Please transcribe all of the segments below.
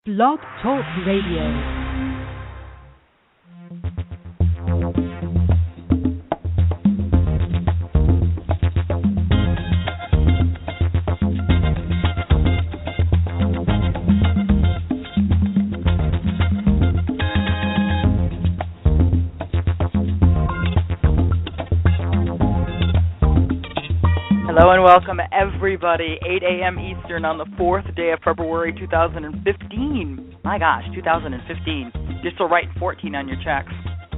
Blog Talk Radio. Hello and welcome, everybody. 8 a.m. Eastern on the 4th day of February 2015. My gosh, 2015. You're still writing 14 on your checks.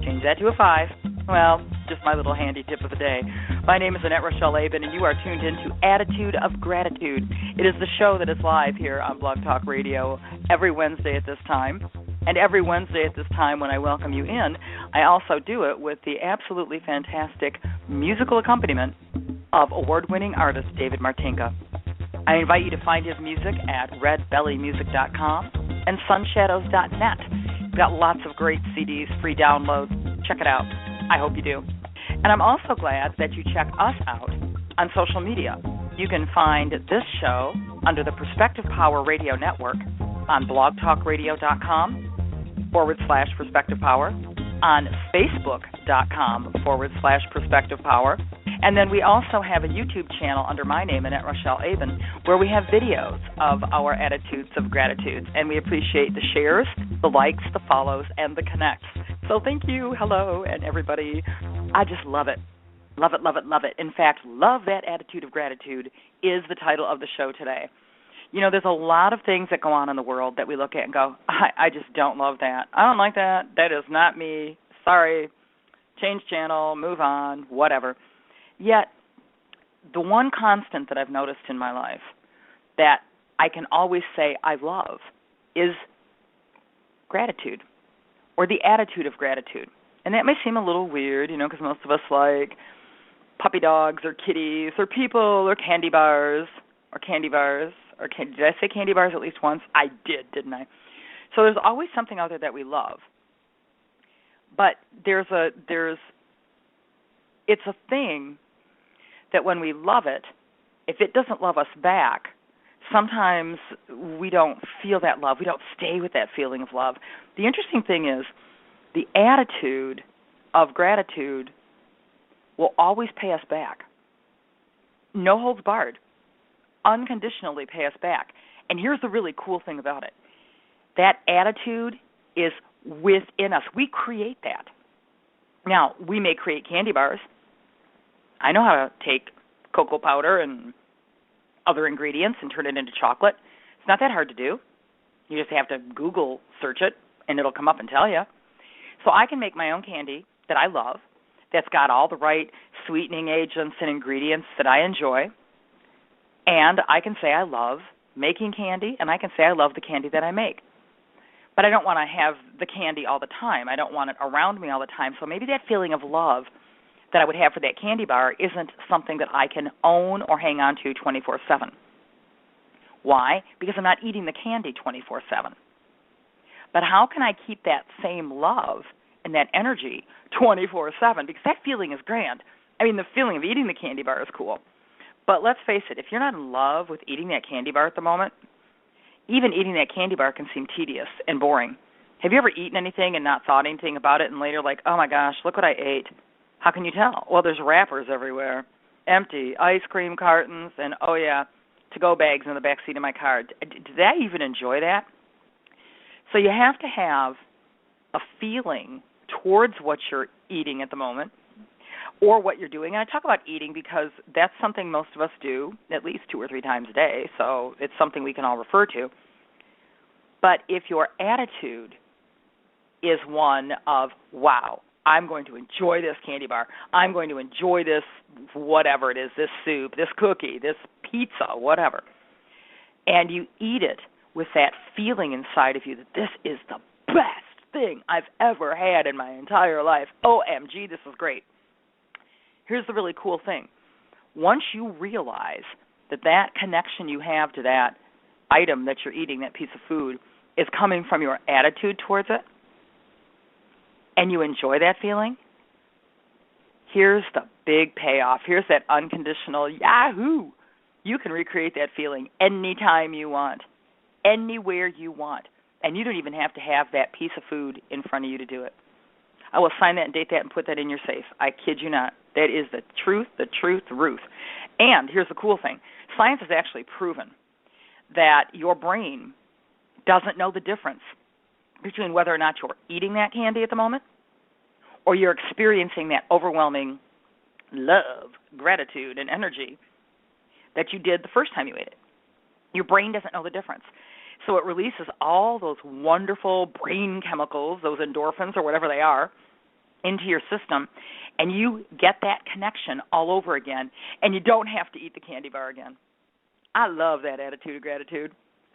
Change that to a 5. Well, just my little handy tip of the day. My name is Annette, Rochelle, Aben, and you are tuned into Attitude of Gratitude. It is the show that is live here on Blog Talk Radio every Wednesday at this time. And every Wednesday at this time when I welcome you in, I also do it with the absolutely fantastic musical accompaniment of award-winning artist David Martinka. I invite you to find his music at redbellymusic.com and sunshadows.net. We've got lots of great CDs, free downloads. Check it out. I hope you do. And I'm also glad that you check us out on social media. You can find this show under the Perspective Power Radio Network on blogtalkradio.com/Perspective Power, on Facebook.com/Perspective Power. And then we also have a YouTube channel under my name, Annette Rochelle Aben, where we have videos of our attitudes of gratitude. And we appreciate the shares, the likes, the follows, and the connects. So thank you, hello, and everybody. I just love it. Love it, love it, love it. In fact, Love That Attitude of Gratitude is the title of the show today. You know, there's a lot of things that go on in the world that we look at and go, I just don't love that. I don't like that. That is not me. Sorry. Change channel, move on, whatever. Yet, the one constant that I've noticed in my life that I can always say I love is gratitude, or the attitude of gratitude. And that may seem a little weird, you know, because most of us like puppy dogs or kitties or people or candy bars. Did I say candy bars at least once? I did, didn't I? So there's always something out there that we love. But it's a thing that when we love it, if it doesn't love us back, sometimes we don't feel that love. We don't stay with that feeling of love. The interesting thing is the attitude of gratitude will always pay us back. No holds barred. Unconditionally pay us back. And here's the really cool thing about it. That attitude is within us. We create that. Now, we may create candy bars. I know how to take cocoa powder and other ingredients and turn it into chocolate. It's not that hard to do. You just have to Google search it, and it'll come up and tell you. So I can make my own candy that I love, that's got all the right sweetening agents and ingredients that I enjoy, and I can say I love making candy, and I can say I love the candy that I make. But I don't want to have the candy all the time. I don't want it around me all the time. So maybe that feeling of love that I would have for that candy bar isn't something that I can own or hang on to 24/7. Why? Because I'm not eating the candy 24/7. But how can I keep that same love and that energy 24/7? Because that feeling is grand. I mean, the feeling of eating the candy bar is cool. But let's face it, if you're not in love with eating that candy bar at the moment, even eating that candy bar can seem tedious and boring. Have you ever eaten anything and not thought anything about it and later like, oh my gosh, look what I ate? How can you tell? Well, there's wrappers everywhere, empty ice cream cartons, and oh yeah, to-go bags in the back seat of my car. Did I even enjoy that? So you have to have a feeling towards what you're eating at the moment or what you're doing. And I talk about eating because that's something most of us do at least 2 or 3 times a day, so it's something we can all refer to. But if your attitude is one of, wow, I'm going to enjoy this candy bar, I'm going to enjoy this whatever it is, this soup, this cookie, this pizza, whatever, and you eat it with that feeling inside of you that this is the best thing I've ever had in my entire life. OMG, this is great. Here's the really cool thing. Once you realize that that connection you have to that item that you're eating, that piece of food, is coming from your attitude towards it, and you enjoy that feeling, here's the big payoff. Here's that unconditional yahoo. You can recreate that feeling anytime you want, anywhere you want. and you don't even have to have that piece of food in front of you to do it. I will sign that and date that and put that in your safe. I kid you not. That is the truth, the truth, the Ruth. And here's the cool thing. Science has actually proven that your brain doesn't know the difference between whether or not you're eating that candy at the moment or you're experiencing that overwhelming love, gratitude, and energy that you did the first time you ate it. Your brain doesn't know the difference. So it releases all those wonderful brain chemicals, those endorphins or whatever they are, into your system, and you get that connection all over again, and you don't have to eat the candy bar again. I love that attitude of gratitude.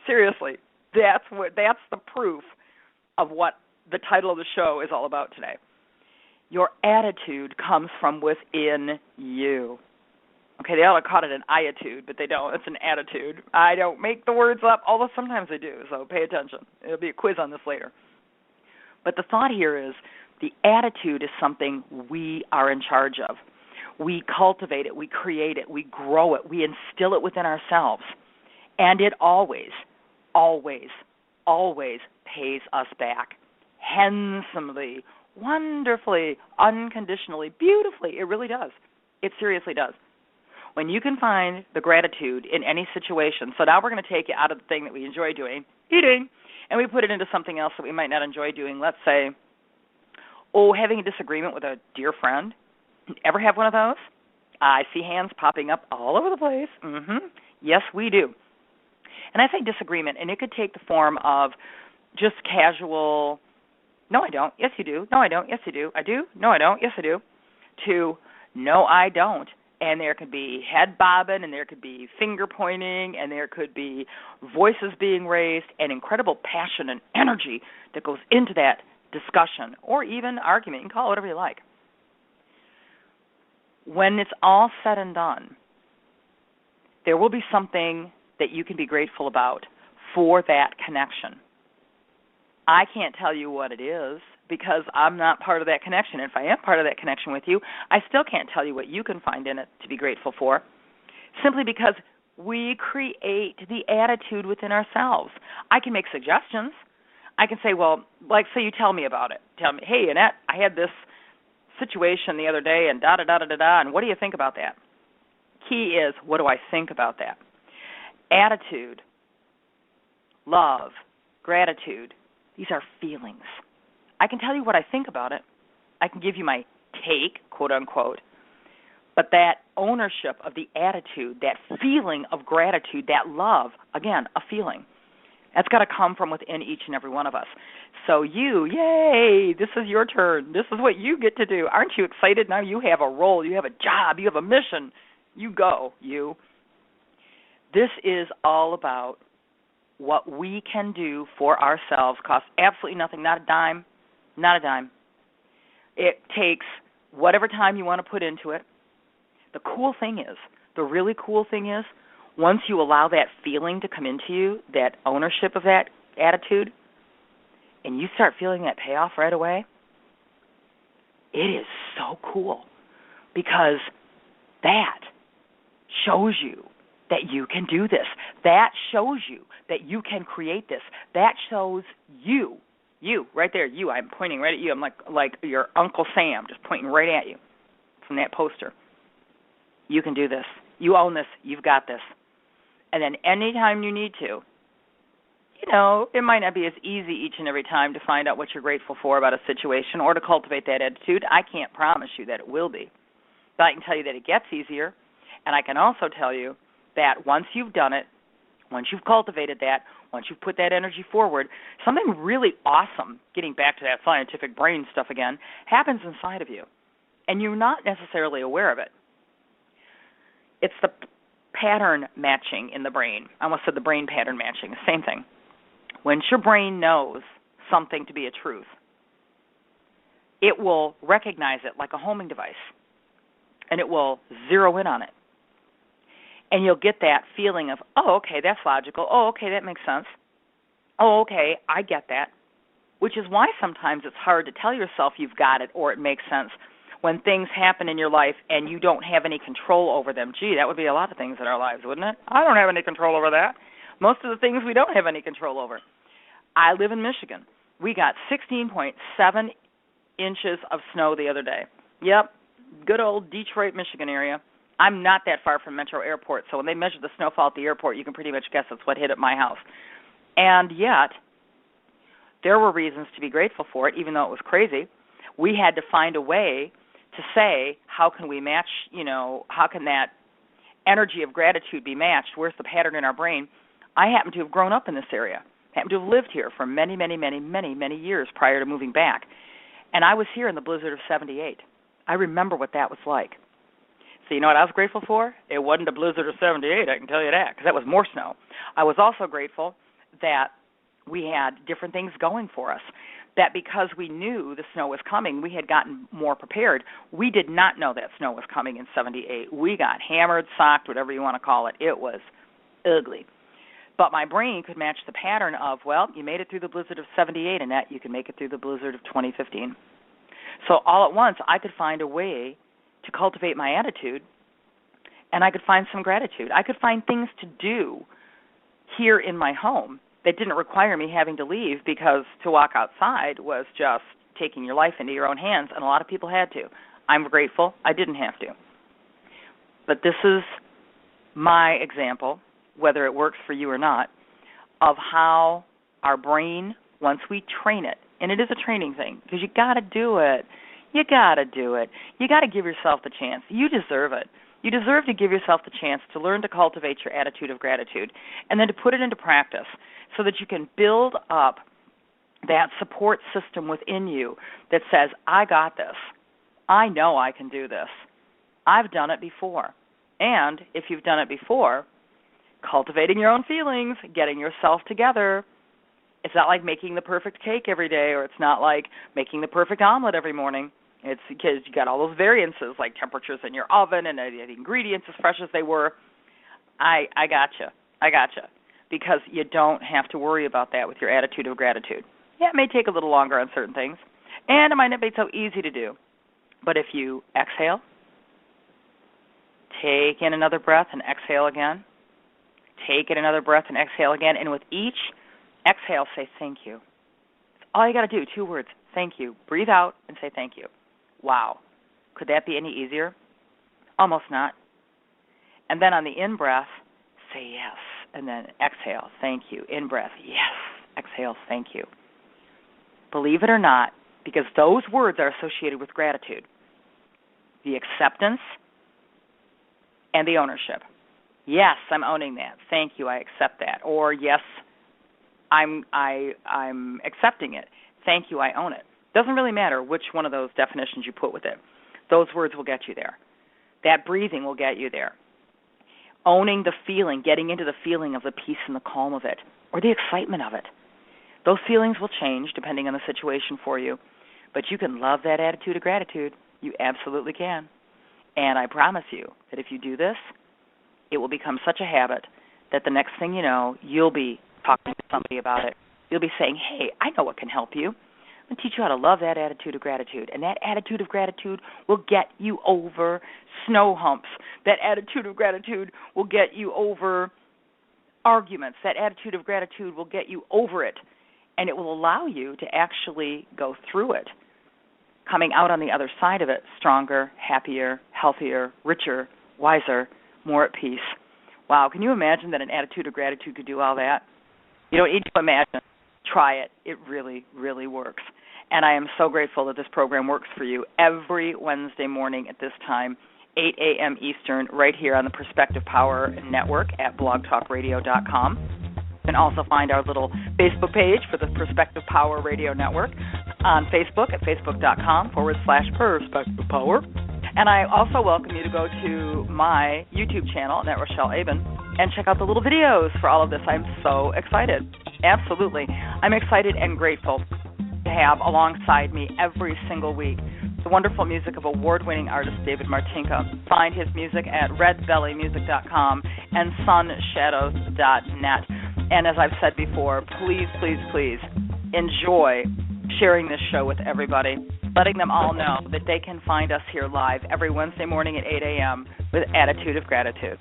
Seriously, that's the proof of what the title of the show is all about today. Your attitude comes from within you. Okay, they ought to call it an I-atude, but they don't. It's an attitude. I don't make the words up, although sometimes I do, so pay attention. There'll be a quiz on this later. But the thought here is the attitude is something we are in charge of. We cultivate it, we create it, we grow it, we instill it within ourselves. And it always, always, always pays us back handsomely, wonderfully, unconditionally, beautifully. It really does. It seriously does. When you can find the gratitude in any situation, so now we're going to take you out of the thing that we enjoy doing, eating, and we put it into something else that we might not enjoy doing. Let's say, having a disagreement with a dear friend. Ever have one of those? I see hands popping up all over the place. Yes, we do. And I say disagreement, and it could take the form of just casual, no, I don't. Yes, you do. No, I don't. Yes, you do. I do. No, I don't. Yes, I do. To, no, I don't. And there could be head bobbing, and there could be finger pointing, and there could be voices being raised, and incredible passion and energy that goes into that discussion or even argument. You can call it whatever you like. When it's all said and done, there will be something that you can be grateful about for that connection. I can't tell you what it is because I'm not part of that connection. If I am part of that connection with you, I still can't tell you what you can find in it to be grateful for, simply because we create the attitude within ourselves. I can make suggestions. I can say, well, like, say you tell me about it. Tell me, hey, Annette, I had this situation the other day and da-da-da-da-da-da, and what do you think about that? Key is, what do I think about that? Attitude, love, gratitude, these are feelings. I can tell you what I think about it. I can give you my take, quote unquote, but that ownership of the attitude, that feeling of gratitude, that love, again, a feeling, that's got to come from within each and every one of us. So you, yay, this is your turn. This is what you get to do. Aren't you excited? Now you have a role, you have a job, you have a mission. You go, you. This is all about what we can do for ourselves. Costs absolutely nothing, not a dime, not a dime. It takes whatever time you want to put into it. The cool thing is, the really cool thing is, once you allow that feeling to come into you, that ownership of that attitude, and you start feeling that payoff right away, it is so cool because that shows you that you can do this. That shows you that you can create this. That shows you, right there, you. I'm pointing right at you. I'm like your Uncle Sam, just pointing right at you from that poster. You can do this. You own this. You've got this. And then anytime you need to, it might not be as easy each and every time to find out what you're grateful for about a situation or to cultivate that attitude. I can't promise you that it will be. But I can tell you that it gets easier. And I can also tell you that once you've done it, once you've cultivated that, once you've put that energy forward, something really awesome, getting back to that scientific brain stuff again, happens inside of you. And you're not necessarily aware of it. It's the pattern matching in the brain. I almost said the brain pattern matching, the same thing. Once your brain knows something to be a truth, it will recognize it like a homing device, and it will zero in on it. And you'll get that feeling of, oh, okay, that's logical. Oh, okay, that makes sense. Oh, okay, I get that. Which is why sometimes it's hard to tell yourself you've got it or it makes sense when things happen in your life and you don't have any control over them. Gee, that would be a lot of things in our lives, wouldn't it? I don't have any control over that. Most of the things we don't have any control over. I live in Michigan. We got 16.7 inches of snow the other day. Yep, good old Detroit, Michigan area. I'm not that far from Metro Airport, so when they measure the snowfall at the airport, you can pretty much guess that's what hit at my house. And yet, there were reasons to be grateful for it, even though it was crazy. We had to find a way to say, how can we match, how can that energy of gratitude be matched? Where's the pattern in our brain? I happen to have grown up in this area. I happen to have lived here for many, many, many, many, many years prior to moving back. And I was here in the blizzard of 78. I remember what that was like. So you know what I was grateful for? It wasn't a blizzard of 78, I can tell you that, because that was more snow. I was also grateful that we had different things going for us, that because we knew the snow was coming, we had gotten more prepared. We did not know that snow was coming in 78. We got hammered, socked, whatever you want to call it. It was ugly. But my brain could match the pattern of, well, you made it through the blizzard of 78, Annette, you can make it through the blizzard of 2015. So all at once, I could find a way to cultivate my attitude, and I could find some gratitude. I could find things to do here in my home that didn't require me having to leave, because to walk outside was just taking your life into your own hands, and a lot of people had to. I'm grateful I didn't have to. But this is my example, whether it works for you or not, of how our brain, once we train it, and it is a training thing, because you got to do it. You got to do it. You got to give yourself the chance. You deserve it. You deserve to give yourself the chance to learn to cultivate your attitude of gratitude and then to put it into practice so that you can build up that support system within you that says, I got this. I know I can do this. I've done it before. And if you've done it before, cultivating your own feelings, getting yourself together. It's not like making the perfect cake every day, or it's not like making the perfect omelet every morning. It's because you got all those variances, like temperatures in your oven and the ingredients as fresh as they were. I gotcha. Because you don't have to worry about that with your attitude of gratitude. Yeah, it may take a little longer on certain things, and it might not be so easy to do. But if you exhale, take in another breath and exhale again, take in another breath and exhale again, and with each exhale, say thank you. That's all you got to do, 2 words, thank you. Breathe out and say thank you. Wow. Could that be any easier? Almost not. And then on the in-breath, say yes, and then exhale, thank you. In-breath, yes. Exhale, thank you. Believe it or not, because those words are associated with gratitude, the acceptance and the ownership. Yes, I'm owning that. Thank you, I accept that. Or yes, I'm accepting it. Thank you, I own it. Doesn't really matter which one of those definitions you put with it. Those words will get you there. That breathing will get you there. Owning the feeling, getting into the feeling of the peace and the calm of it, or the excitement of it. Those feelings will change depending on the situation for you, but you can love that attitude of gratitude. You absolutely can. And I promise you that if you do this, it will become such a habit that the next thing you know, you'll be talking to somebody about it. You'll be saying, hey, I know what can help you. I'm going to teach you how to love that attitude of gratitude. And that attitude of gratitude will get you over snow humps. That attitude of gratitude will get you over arguments. That attitude of gratitude will get you over it. And it will allow you to actually go through it, coming out on the other side of it stronger, happier, healthier, richer, wiser, more at peace. Wow, can you imagine that an attitude of gratitude could do all that? You don't need to imagine. Try it. It really, really works. And I am so grateful that this program works for you every Wednesday morning at this time, 8 a.m. Eastern, right here on the Perspective Power Network at blogtalkradio.com. You can also find our little Facebook page for the Perspective Power Radio Network on Facebook at facebook.com/Perspective Power. And I also welcome you to go to my YouTube channel, Annette Rochelle Aben, and check out the little videos for all of this. I'm so excited. Absolutely. I'm excited and grateful to have alongside me every single week the wonderful music of award-winning artist David Martinka. Find his music at redbellymusic.com and sunshadows.net. And as I've said before, please, please, please enjoy sharing this show with everybody, letting them all know that they can find us here live every Wednesday morning at 8 a.m. with Attitude of Gratitude.